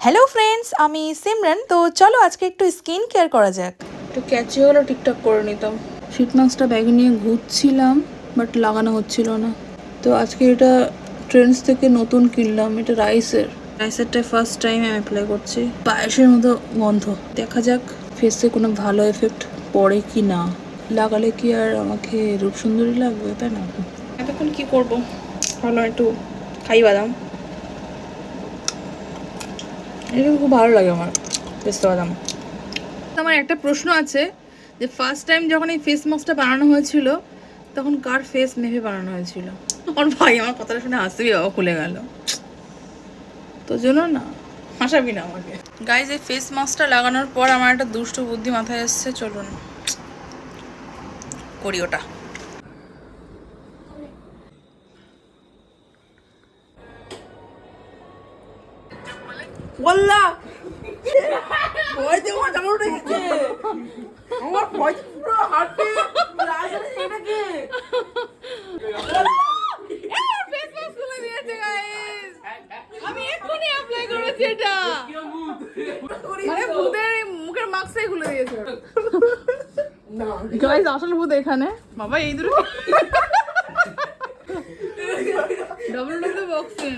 Hello friends, আমি সিমরান। তো চলো আজকে একটু স্কিন কেয়ার করা যাক। একটু ক্যাচি হলো ঠিকঠাক করে নিতাম। শীট মাস্কটা ব্যাগে নিয়ে ঘুরছিলাম, বাট লাগানো হচ্ছিল না। তো আজকে এটা ট্রেন্ডস থেকে নতুন কিনলাম। এটা রাইসেরটা ফার্স্ট টাইম আমি অ্যাপ্লাই করছি। পায়েসের মতো গন্ধ। দেখা যাক ফেসে কোনো ভালো এফেক্ট পড়ে কি না। লাগালে কি আর আমাকে রূপসুন্দরী লাগবে, তাই না? এতক্ষণ কি করব, ভালো একটু খাই বাদাম। এটা খুব ভালো লাগে আমার, পেস্তা বাদাম। আমার একটা প্রশ্ন আছে যে ফার্স্ট টাইম যখন এই ফেস মাস্কটা বানানো হয়েছিল তখন কার ফেস মেপে বানানো হয়েছিল? আমার ভাই আমার কথাটা শুনে হাসবি, বাবা খুলে গেল। তো জন্য না, হাসাবি না আমাকে। গাইজ, এই ফেস মাস্কটা লাগানোর পর আমার একটা দুষ্ট বুদ্ধি মাথায় এসছে, চলুন করি ওটা। বললা ভয়তে আমার জামা উঠে গেছে। আমার ভয়তে পুরো হাঁটে এটাকে আমি এক্ষুনি অ্যাপ্লাই করেছি এটা। মানে ভূতের মুখের মাস্কটাই খুলে দিয়েছে। গাইস, আসল ভূত এখানে। বাবা এই দুটো ডবল বক্সিং।